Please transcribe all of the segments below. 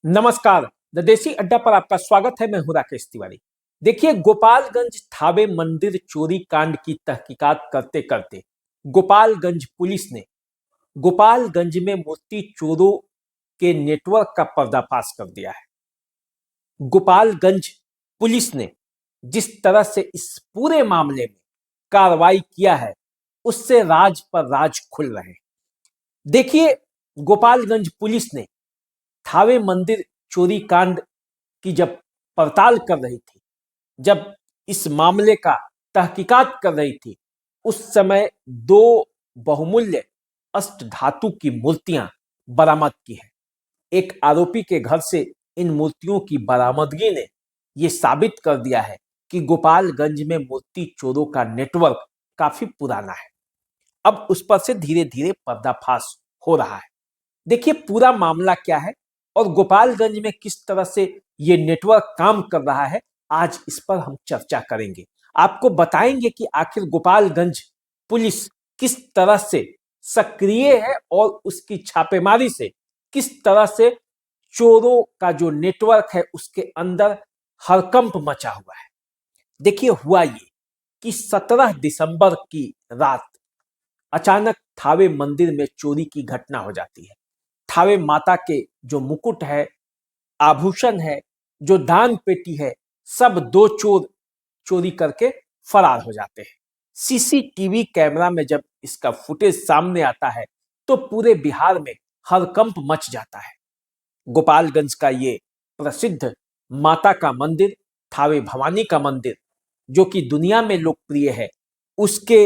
नमस्कार। द देसी अड्डा पर आपका स्वागत है। मैं हूं राकेश तिवारी। देखिए, गोपालगंज थावे मंदिर चोरी कांड की तहकीकात करते करते गोपालगंज पुलिस ने गोपालगंज में मूर्ति चोरों के नेटवर्क का पर्दाफाश कर दिया है। गोपालगंज पुलिस ने जिस तरह से इस पूरे मामले में कार्रवाई किया है, उससे राज पर राज खुल रहे हैं। देखिए, गोपालगंज पुलिस ने थावे मंदिर चोरी कांड की जब पड़ताल कर रही थी, जब इस मामले का तहकीकात कर रही थी, उस समय दो बहुमूल्य अष्टधातु की मूर्तियां बरामद की है। एक आरोपी के घर से इन मूर्तियों की बरामदगी ने यह साबित कर दिया है कि गोपालगंज में मूर्ति चोरों का नेटवर्क काफी पुराना है। अब उस पर से धीरे धीरे पर्दाफाश हो रहा है। देखिए, पूरा मामला क्या है और गोपालगंज में किस तरह से ये नेटवर्क काम कर रहा है, आज इस पर हम चर्चा करेंगे। आपको बताएंगे कि आखिर गोपालगंज पुलिस किस तरह से सक्रिय है और उसकी छापेमारी से किस तरह से चोरों का जो नेटवर्क है उसके अंदर हड़कंप मचा हुआ है। देखिए, हुआ ये कि 17 दिसंबर की रात अचानक थावे मंदिर में चोरी की घटना हो जाती है। थावे माता के जो मुकुट है, आभूषण है, जो दान पेटी है, सब दो चोर चोरी करके फरार हो जाते हैं। सीसीटीवी कैमरा में जब इसका फुटेज सामने आता है तो पूरे बिहार में हड़कंप मच जाता है। गोपालगंज का ये प्रसिद्ध माता का मंदिर, थावे भवानी का मंदिर, जो कि दुनिया में लोकप्रिय है, उसके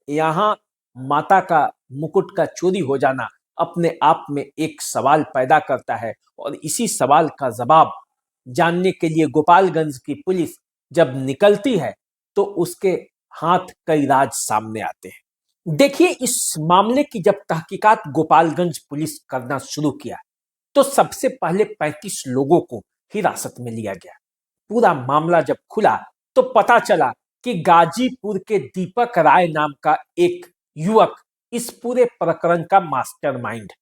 यहाँ माता का मुकुट का चोरी हो जाना अपने आप में एक सवाल पैदा करता है और इसी सवाल का जवाब जानने के लिए गोपालगंज की पुलिस जब निकलती है तो उसके हाथ कई राज सामने आते हैं। देखिए, इस मामले की जब तहकीकात गोपालगंज पुलिस करना शुरू किया तो सबसे पहले 35 लोगों को हिरासत में लिया गया। पूरा मामला जब खुला तो पता चला कि गाजीपुर के दीपक राय नाम का एक युवक इस पूरे प्रकरण का मास्टरमाइंड।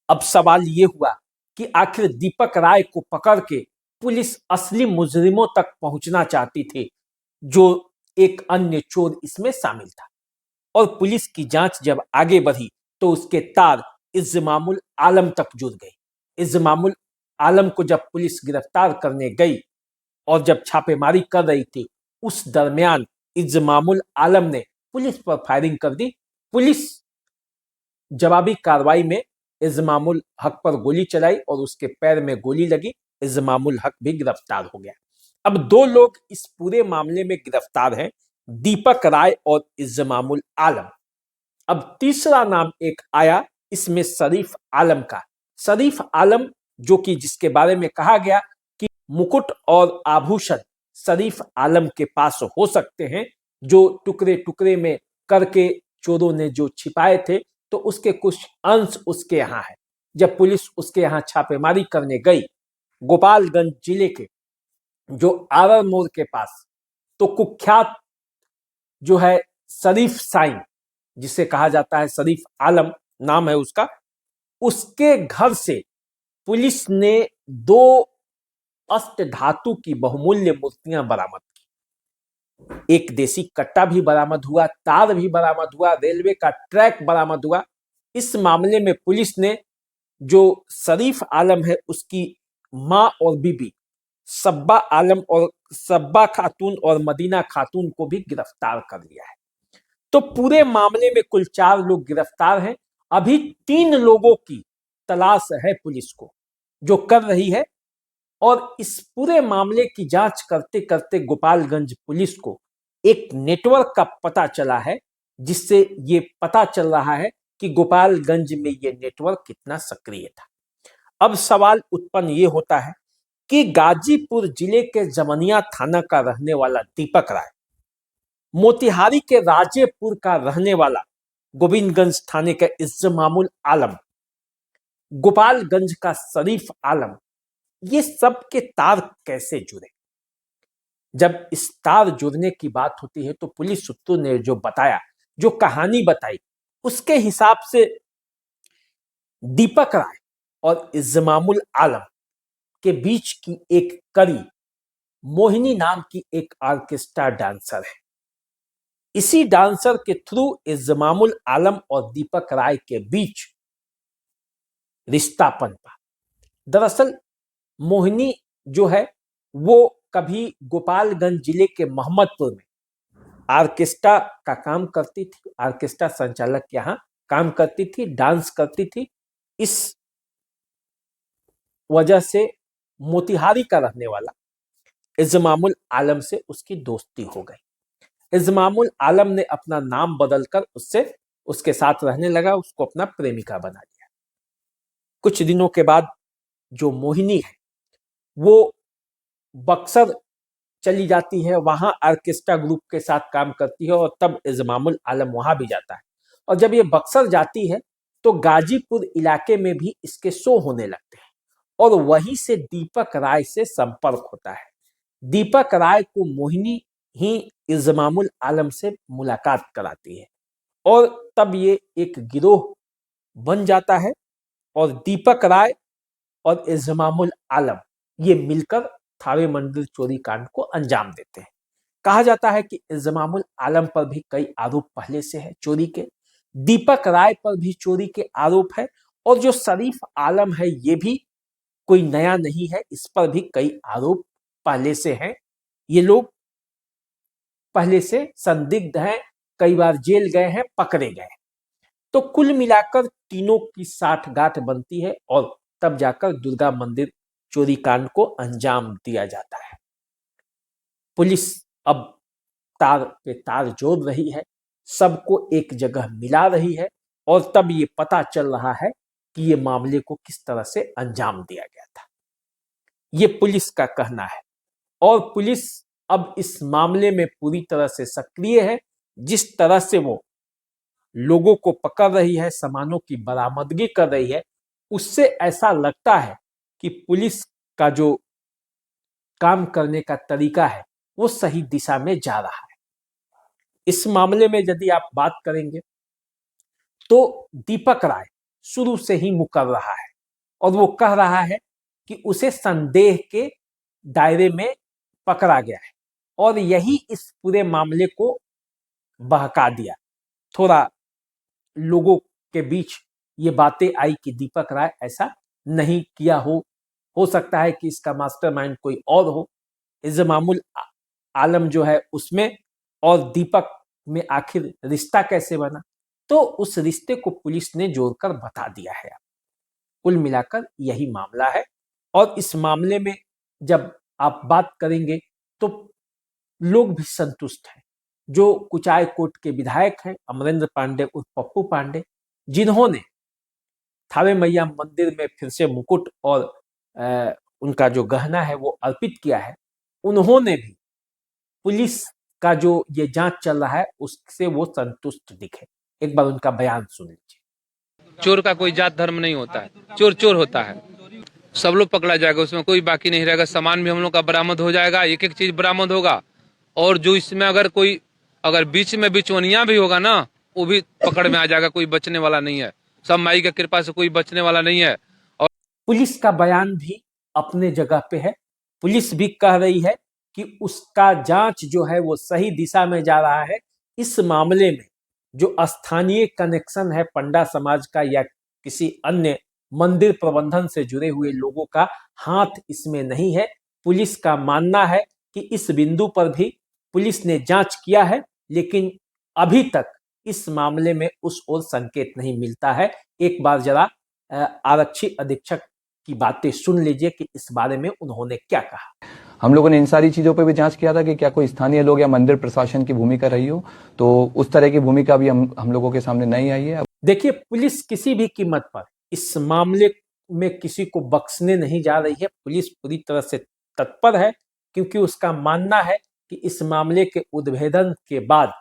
अब सवाल यह हुआ कि आखिर दीपक राय को पकड़ के पुलिस असली मुजरिमों तक पहुंचना चाहती थी, जो एक अन्य चोर इसमें शामिल था। और पुलिस की जांच जब आगे बढ़ी तो उसके तार इज्मामुल आलम तक जुड़ गई। इज्मामुल आलम को जब पुलिस गिरफ्तार करने गई और जब छापेमारी कर रही थी, उस दरमियान इज्मामुल आलम ने पुलिस पर फायरिंग कर दी। पुलिस जवाबी कार्रवाई में इज्मामुल हक पर गोली चलाई और उसके पैर में गोली लगी। इज्मामुल हक भी गिरफ्तार हो गया। अब दो लोग इस पूरे मामले में गिरफ्तार हैं, दीपक राय और इज्मामुल आलम। अब तीसरा नाम एक आया इसमें, शरीफ आलम का। शरीफ आलम, जो कि जिसके बारे में कहा गया कि मुकुट और आभूषण शरीफ आलम के पास हो सकते हैं, जो टुकड़े टुकड़े में करके चोरों ने जो छिपाए थे, तो उसके कुछ अंश उसके यहाँ है। जब पुलिस उसके यहाँ छापेमारी करने गई गोपालगंज जिले के जो आरर मोड़ के पास, तो कुख्यात जो है शरीफ साईं, जिसे कहा जाता है शरीफ आलम नाम है उसका, उसके घर से पुलिस ने दो अष्टधातु की बहुमूल्य मूर्तियां बरामद की। एक देसी कट्टा भी बरामद हुआ, तार भी बरामद हुआ, रेलवे का ट्रैक बरामद हुआ। इस मामले में पुलिस ने जो शरीफ आलम है उसकी मां और बीबी सब्बा आलम और सब्बा खातून और मदीना खातून को भी गिरफ्तार कर लिया है। तो पूरे मामले में कुल 4 लोग गिरफ्तार हैं। अभी 3 लोगों की तलाश है पुलिस को, जो कर रही है। और इस पूरे मामले की जांच करते करते गोपालगंज पुलिस को एक नेटवर्क का पता चला है, जिससे ये पता चल रहा है कि गोपालगंज में ये नेटवर्क कितना सक्रिय था। अब सवाल उत्पन्न ये होता है कि गाजीपुर जिले के जमनिया थाना का रहने वाला दीपक राय, मोतिहारी के राजेपुर का रहने वाला गोविंदगंज थाने का इज्मामुल आलम, गोपालगंज का शरीफ आलम, ये सब के तार कैसे जुड़े? जब इस तार जुड़ने की बात होती है तो पुलिस सूत्रों ने जो बताया, जो कहानी बताई, उसके हिसाब से दीपक राय और इज्मामुल आलम के बीच की एक कड़ी मोहिनी नाम की एक ऑर्केस्ट्रा डांसर है। इसी डांसर के थ्रू इल्जामुल आलम और दीपक राय के बीच रिश्ता पनपा। दरअसल मोहिनी जो है वो कभी गोपालगंज जिले के मोहम्मदपुर में ऑर्केस्ट्रा का काम करती थी, ऑर्केस्ट्रा संचालक यहाँ काम करती थी, डांस करती थी। इस वजह से मोतिहारी का रहने वाला इल्जामुल आलम से उसकी दोस्ती हो गई। इल्जामुल आलम ने अपना नाम बदलकर उसके साथ रहने लगा, उसको अपना प्रेमिका बना लिया। कुछ दिनों के बाद जो मोहिनी है वो बक्सर चली जाती है, वहां ऑर्केस्ट्रा ग्रुप के साथ काम करती है और तब इल्जामुल आलम वहां भी जाता है। और जब ये बक्सर जाती है तो गाजीपुर इलाके में भी इसके शो होने लगते हैं और वहीं से दीपक राय से संपर्क होता है। दीपक राय को मोहिनी ही इल्जामुल आलम से मुलाकात कराती है और तब ये एक गिरोह बन जाता है और दीपक राय और इल्जामुल आलम ये मिलकर थावे मंदिर चोरी कांड को अंजाम देते हैं। कहा जाता है कि इल्जामुल आलम पर भी कई आरोप पहले से है चोरी के, दीपक राय पर भी चोरी के आरोप है और जो शरीफ आलम है ये भी कोई नया नहीं है, इस पर भी कई आरोप पहले से हैं। ये लोग पहले से संदिग्ध हैं, कई बार जेल गए हैं, पकड़े गए। तो कुल मिलाकर तीनों की साठगांठ बनती है और तब जाकर दुर्गा मंदिर चोरी कांड को अंजाम दिया जाता है। पुलिस अब तार पे तार जोड़ रही है, सबको एक जगह मिला रही है और तब ये पता चल रहा है कि ये मामले को किस तरह से अंजाम दिया गया था। ये पुलिस का कहना है और पुलिस अब इस मामले में पूरी तरह से सक्रिय है। जिस तरह से वो लोगों को पकड़ रही है, सामानों की बरामदगी कर रही है, उससे ऐसा लगता है कि पुलिस का जो काम करने का तरीका है वो सही दिशा में जा रहा है। इस मामले में यदि आप बात करेंगे तो दीपक राय शुरू से ही मुकर रहा है और वो कह रहा है कि उसे संदेह के दायरे में पकड़ा गया है और यही इस पूरे मामले को बहका दिया। थोड़ा लोगों के बीच ये बातें आई कि दीपक राय ऐसा नहीं किया हो सकता है कि इसका मास्टरमाइंड कोई और हो। इल्जामुल आलम जो है उसमें और दीपक में आखिर रिश्ता कैसे बना, तो उस रिश्ते को पुलिस ने जोड़कर बता दिया है। कुल मिलाकर यही मामला है और इस मामले में जब आप बात करेंगे तो लोग भी संतुष्ट हैं। जो कुचाय कोट के विधायक हैं अमरेंद्र पांडे उर्फ पप्पू पांडे, जिन्होंने थावे मैया मंदिर में फिर से मुकुट और उनका जो गहना है वो अर्पित किया है, उन्होंने भी पुलिस का जो ये जांच चल रहा है उससे वो संतुष्ट दिखे। एक बार उनका बयान सुन लीजिए। चोर का कोई जात धर्म नहीं होता है, चोर चोर होता है। सब लोग पकड़ा जाएगा, उसमें कोई बाकी नहीं रहेगा। सामान भी हम लोग का बरामद हो जाएगा, एक एक चीज बरामद होगा। और जो इसमें अगर बीच में बिचौनिया भी होगा ना, वो भी पकड़ में आ जाएगा। कोई बचने वाला नहीं है, सब माई की कृपा से कोई बचने वाला नहीं है। और पुलिस का बयान भी अपने जगह पे है। पुलिस भी कह रही है कि उसका जांच जो है वो सही दिशा में जा रहा है। इस मामले में जो स्थानीय कनेक्शन है पंडा समाज का या किसी अन्य मंदिर प्रबंधन से जुड़े हुए लोगों का हाथ इसमें नहीं है। पुलिस का मानना है कि इस बिंदु पर भी पुलिस ने जांच किया है, लेकिन अभी तक इस मामले में उस ओर संकेत नहीं मिलता है। एक बार जरा आरक्षी अधीक्षक की बातें सुन लीजिए कि इस बारे में उन्होंने क्या कहा। हम लोगों ने इन सारी चीजों पर भी जांच किया था कि क्या कोई स्थानीय लोग या मंदिर प्रशासन की भूमिका रही हो, तो उस तरह की भूमिका भी हम लोगों के सामने नहीं आई है। देखिए, पुलिस किसी भी कीमत पर इस मामले में किसी को बख्शने नहीं जा रही है। पुलिस पूरी तरह से तत्पर है क्योंकि उसका मानना है कि इस मामले के उद्भेदन के बाद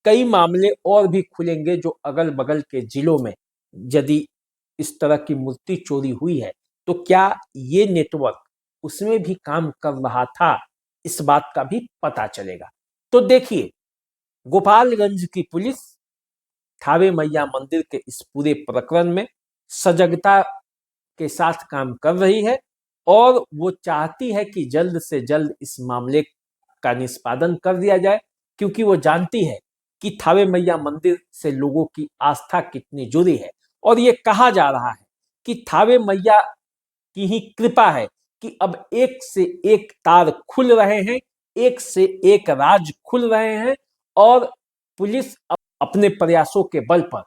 कई मामले और भी खुलेंगे जो अगल बगल के जिलों में यदि इस तरह की मूर्ति चोरी हुई है तो क्या ये नेटवर्क उसमें भी काम कर रहा था, इस बात का भी पता चलेगा। तो देखिए, गोपालगंज की पुलिस थावे मैया मंदिर के इस पूरे प्रकरण में सजगता के साथ काम कर रही है और वो चाहती है कि जल्द से जल्द इस मामले का निष्पादन कर दिया जाए, क्योंकि वो जानती है कि थावे मैया मंदिर से लोगों की आस्था कितनी जुड़ी है। और ये कहा जा रहा है कि थावे मैया की ही कृपा है कि अब एक से एक तार खुल रहे हैं, एक से एक राज खुल रहे हैं और पुलिस अपने प्रयासों के बल पर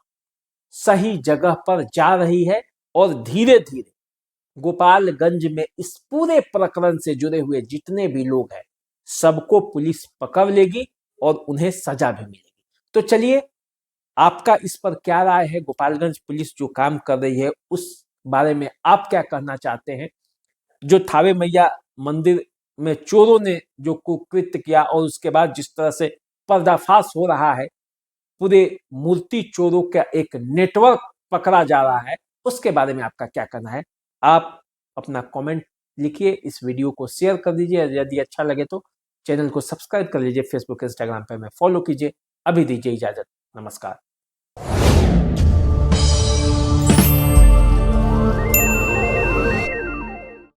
सही जगह पर जा रही है और धीरे धीरे गोपालगंज में इस पूरे प्रकरण से जुड़े हुए जितने भी लोग हैं सबको पुलिस पकड़ लेगी और उन्हें सजा भी मिलेगी। तो चलिए, आपका इस पर क्या राय है? गोपालगंज पुलिस जो काम कर रही है उस बारे में आप क्या कहना चाहते हैं? जो थावे मैया मंदिर में चोरों ने जो कुकृत्य किया और उसके बाद जिस तरह से पर्दाफाश हो रहा है, पूरे मूर्ति चोरों का एक नेटवर्क पकड़ा जा रहा है, उसके बारे में आपका क्या कहना है? आप अपना कमेंट लिखिए, इस वीडियो को शेयर कर दीजिए, यदि अच्छा लगे तो चैनल को सब्सक्राइब कर लीजिए, फेसबुक इंस्टाग्राम पर हमें फॉलो कीजिए। अभी दीजिए इजाजत, नमस्कार।